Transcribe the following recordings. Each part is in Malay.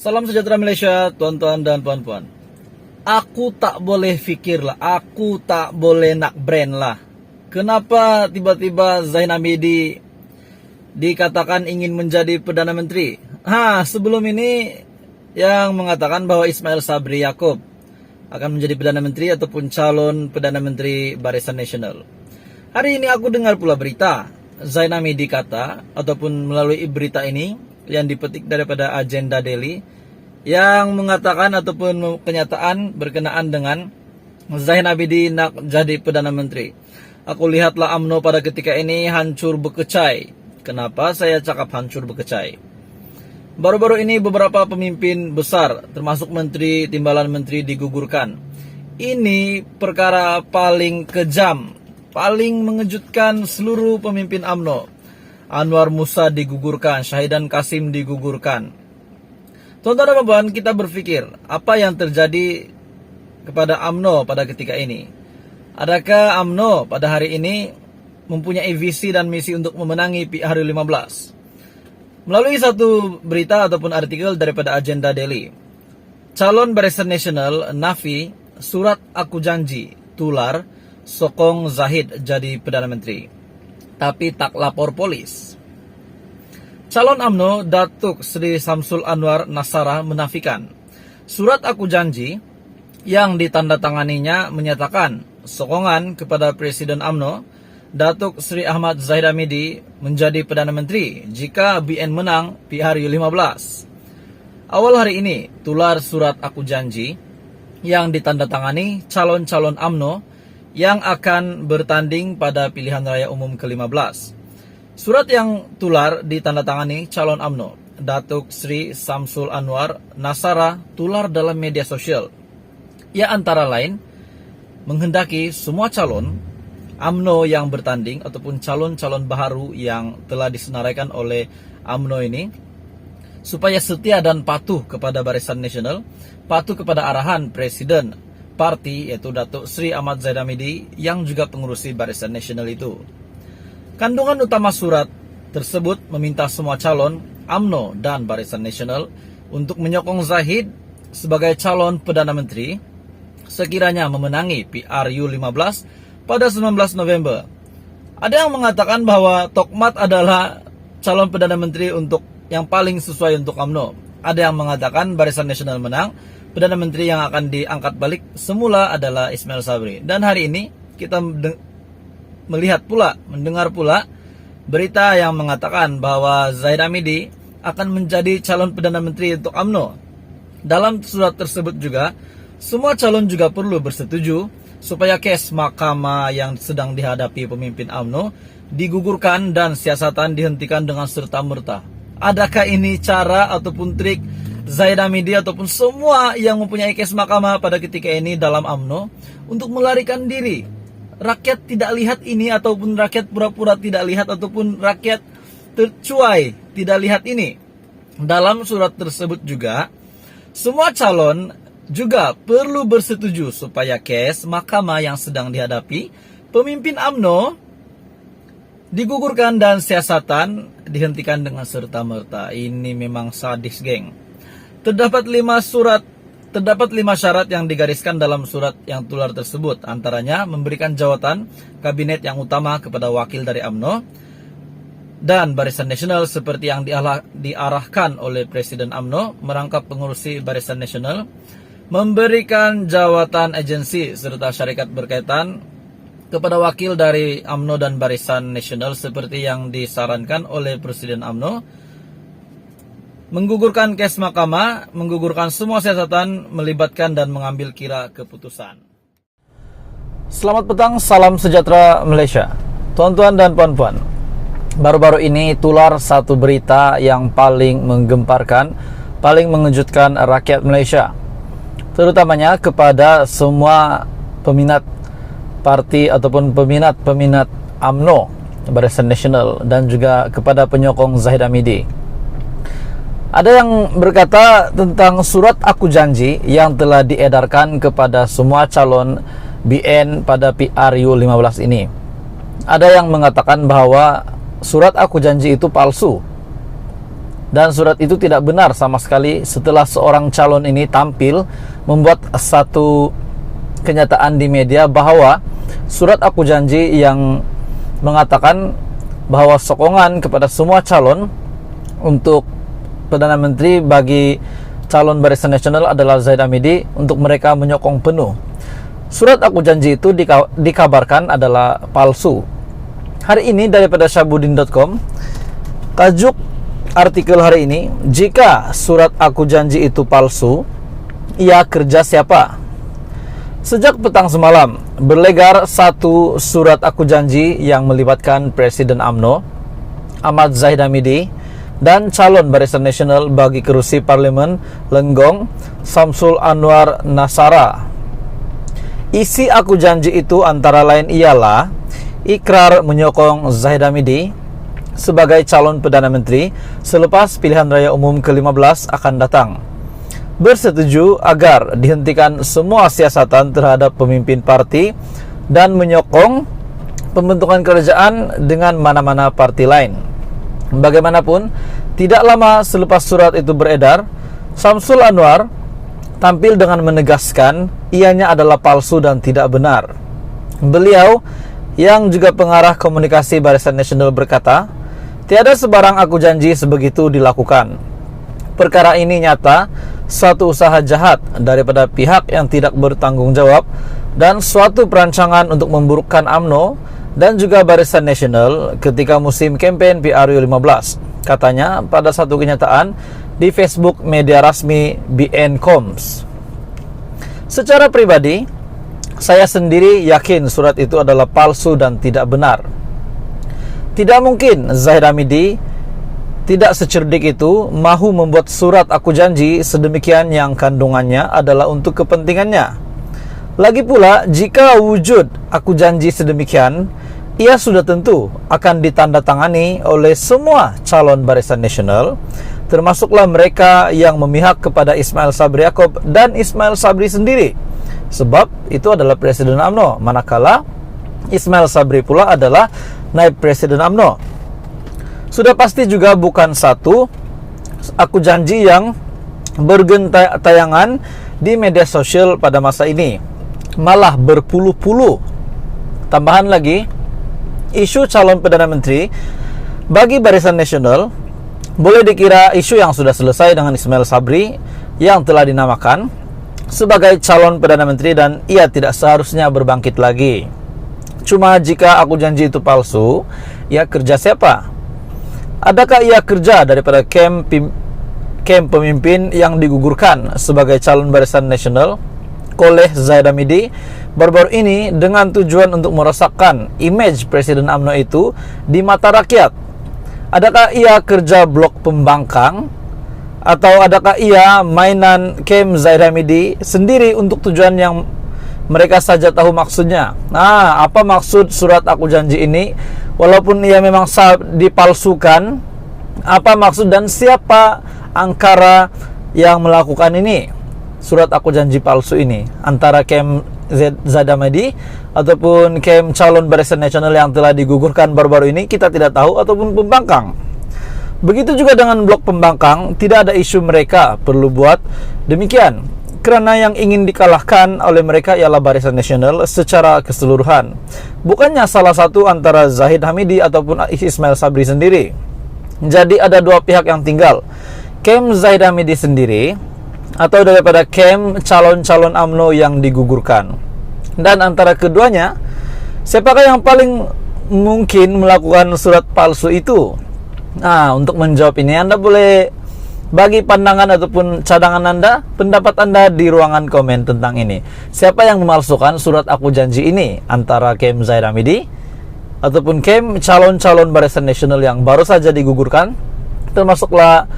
Salam sejahtera Malaysia, tuan-tuan dan puan-puan. Aku tak boleh fikir lah, aku tak boleh nak brand lah. Kenapa tiba-tiba Zain Hamidi dikatakan ingin menjadi Perdana Menteri? Sebelum ini yang mengatakan bahwa Ismail Sabri Yaakob akan menjadi Perdana Menteri ataupun calon Perdana Menteri Barisan Nasional. Hari ini aku dengar pula berita Zain Hamidi kata, ataupun melalui berita ini yang dipetik daripada Agenda Daily, yang mengatakan ataupun kenyataan berkenaan dengan Zain Hamidi nak jadi Perdana Menteri. Aku lihatlah UMNO pada ketika ini hancur berkecai. Kenapa saya cakap hancur berkecai? Baru-baru ini beberapa pemimpin besar, termasuk menteri, timbalan menteri digugurkan. Ini perkara paling kejam, paling mengejutkan seluruh pemimpin UMNO. Anwar Musa digugurkan, Syahidan Kasim digugurkan. Tuan-tuan dan puan-puan, kita berpikir apa yang terjadi kepada UMNO pada ketika ini. Adakah UMNO pada hari ini mempunyai visi dan misi untuk memenangi PRU15? Melalui satu berita ataupun artikel daripada Agenda Daily, calon Barisan Nasional Nafi surat aku janji tular sokong Zahid jadi Perdana Menteri, tapi tak lapor polis. Calon UMNO Datuk Seri Samsul Anwar Nasara menafikan surat aku janji yang ditandatanganinya menyatakan sokongan kepada Presiden UMNO Datuk Seri Ahmad Zahid Hamidi menjadi Perdana Menteri jika BN menang PRU15. Awal hari ini tular surat aku janji yang ditandatangani calon-calon UMNO yang akan bertanding pada pilihan raya umum ke-15. Surat yang tular ditandatangani calon UMNO Datuk Seri Samsul Anwar Nasara tular dalam media sosial. Ia antara lain menghendaki semua calon UMNO yang bertanding ataupun calon-calon baharu yang telah disenaraikan oleh UMNO ini supaya setia dan patuh kepada Barisan Nasional, patuh kepada arahan Presiden parti yaitu Datuk Seri Ahmad Zahid Hamidi yang juga pengurusi Barisan Nasional itu. Kandungan utama surat tersebut meminta semua calon UMNO dan Barisan Nasional untuk menyokong Zahid sebagai calon Perdana Menteri sekiranya memenangi PRU15 pada 19 November. Ada yang mengatakan bahwa Tokmat adalah calon Perdana Menteri untuk yang paling sesuai untuk UMNO. Ada yang mengatakan Barisan Nasional menang, Perdana Menteri yang akan diangkat balik semula adalah Ismail Sabri. Dan hari ini kita mendengar pula berita yang mengatakan bahwa Zaid Hamidi akan menjadi calon Perdana Menteri untuk UMNO. Dalam surat tersebut juga, semua calon juga perlu bersetuju supaya kes mahkamah yang sedang dihadapi pemimpin UMNO digugurkan dan siasatan dihentikan dengan serta-merta. Adakah ini cara ataupun trik Zaid Hamidi ataupun semua yang mempunyai kes mahkamah pada ketika ini dalam UMNO untuk melarikan diri? Rakyat tidak lihat ini ataupun rakyat pura-pura tidak lihat ataupun rakyat tercuai tidak lihat ini. Dalam surat tersebut juga, semua calon juga perlu bersetuju supaya kes mahkamah yang sedang dihadapi pemimpin UMNO digugurkan dan siasatan dihentikan dengan serta-merta. Ini memang sadis, geng. Terdapat 5 syarat yang digariskan dalam surat yang tular tersebut. Antaranya memberikan jawatan kabinet yang utama kepada wakil dari UMNO dan Barisan Nasional seperti yang diarahkan oleh Presiden UMNO merangkap pengurusi Barisan Nasional, memberikan jawatan agensi serta syarikat berkaitan kepada wakil dari UMNO dan Barisan Nasional seperti yang disarankan oleh Presiden UMNO, menggugurkan kes mahkamah, menggugurkan semua siasatan, melibatkan dan mengambil kira keputusan. Selamat petang, salam sejahtera Malaysia. Tuan-tuan dan puan-puan, baru-baru ini tular satu berita yang paling menggemparkan, paling mengejutkan rakyat Malaysia, terutamanya kepada semua peminat parti ataupun peminat UMNO, Barisan Nasional, dan juga kepada penyokong Zahid Hamidi. Ada yang berkata tentang surat aku janji yang telah diedarkan kepada semua calon BN pada PRU15 ini. Ada yang mengatakan bahwa surat aku janji itu palsu. Dan surat itu tidak benar sama sekali setelah seorang calon ini tampil membuat satu kenyataan di media bahwa surat aku janji yang mengatakan bahwa sokongan kepada semua calon untuk Perdana Menteri bagi calon Barisan Nasional adalah Zahid Hamidi untuk mereka menyokong penuh. Surat aku janji itu dikabarkan adalah palsu. Hari ini daripada syahbudin.com, tajuk artikel hari ini, jika surat aku janji itu palsu, ia kerja siapa? Sejak petang semalam, berlegar satu surat aku janji yang melibatkan Presiden UMNO, Ahmad Zahid Hamidi, dan calon Barisan Nasional bagi kerusi Parlemen Lenggong, Samsul Anwar Nasara. Isi aku janji itu antara lain ialah ikrar menyokong Zahid Hamidi sebagai calon Perdana Menteri selepas pilihan raya umum ke-15 akan datang. Bersetuju agar dihentikan semua siasatan terhadap pemimpin parti dan menyokong pembentukan kerajaan dengan mana-mana parti lain. Bagaimanapun, tidak lama selepas surat itu beredar, Samsul Anwar tampil dengan menegaskan ianya adalah palsu dan tidak benar. Beliau yang juga pengarah komunikasi Barisan Nasional berkata, tiada sebarang aku janji sebegitu dilakukan. Perkara ini nyata suatu usaha jahat daripada pihak yang tidak bertanggung jawab dan suatu perancangan untuk memburukkan UMNO dan juga Barisan Nasional ketika musim kempen PRU 15, katanya pada satu kenyataan di Facebook media rasmi BN Koms. Secara pribadi, saya sendiri yakin surat itu adalah palsu dan tidak benar. Tidak mungkin Zahid Hamidi tidak secerdik itu mahu membuat surat aku janji sedemikian yang kandungannya adalah untuk kepentingannya. Lagi pula, jika wujud aku janji sedemikian, ia sudah tentu akan ditandatangani oleh semua calon Barisan Nasional, termasuklah mereka yang memihak kepada Ismail Sabri Yaakob dan Ismail Sabri sendiri. Sebab itu adalah Presiden UMNO, manakala Ismail Sabri pula adalah naib Presiden UMNO. Sudah pasti juga bukan satu aku janji yang bergentayangan di media sosial pada masa ini, malah berpuluh-puluh. Tambahan lagi, isu calon Perdana Menteri bagi Barisan Nasional boleh dikira isu yang sudah selesai dengan Ismail Sabri yang telah dinamakan sebagai calon Perdana Menteri dan ia tidak seharusnya berbangkit lagi. Cuma jika aku janji itu palsu, ia kerja siapa? Adakah ia kerja daripada kem pemimpin yang digugurkan sebagai calon Barisan Nasional oleh Zahid Hamidi baru-baru ini dengan tujuan untuk merosakkan image Presiden UMNO itu di mata rakyat? Adakah ia kerja blok pembangkang? Atau adakah ia mainan kem Zahid Hamidi sendiri untuk tujuan yang mereka saja tahu maksudnya? Nah, apa maksud surat aku janji ini? Walaupun ia memang dipalsukan, apa maksud dan siapa angkara yang melakukan ini? Surat aku janji palsu ini antara kem Zahid Hamidi ataupun kem calon Barisan Nasional yang telah digugurkan baru-baru ini, kita tidak tahu, ataupun pembangkang. Begitu juga dengan blok pembangkang, tidak ada isu mereka perlu buat demikian, karena yang ingin dikalahkan oleh mereka ialah Barisan Nasional secara keseluruhan, bukannya salah satu antara Zahid Hamidi ataupun Ismail Sabri sendiri. Jadi ada dua pihak yang tinggal, kem Zahid Hamidi sendiri atau daripada kem calon-calon UMNO yang digugurkan. Dan antara keduanya, siapakah yang paling mungkin melakukan surat palsu itu? Nah, untuk menjawab ini Anda boleh bagi pandangan ataupun cadangan Anda, pendapat Anda di ruangan komen tentang ini. Siapa yang memalsukan surat aku janji ini? Antara kem Zahid Hamidi ataupun kem calon-calon Barisan Nasional yang baru saja digugurkan, termasuklah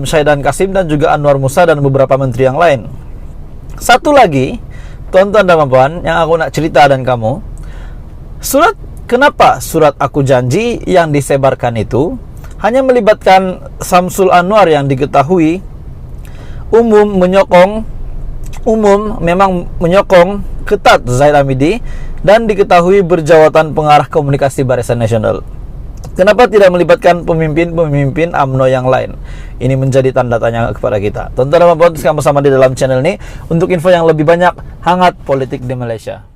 Syahidan Kasim dan juga Anwar Musa dan beberapa menteri yang lain. Satu lagi, tuan-tuan dan puan, yang aku nak cerita dan kamu, kenapa surat aku janji yang disebarkan itu hanya melibatkan Samsul Anwar yang diketahui memang menyokong ketat Zahid Hamidi dan diketahui berjawatan pengarah komunikasi Barisan Nasional. Kenapa tidak melibatkan pemimpin-pemimpin UMNO yang lain? Ini menjadi tanda tanya kepada kita. Tonton sama sama di dalam channel ini untuk info yang lebih banyak hangat politik di Malaysia.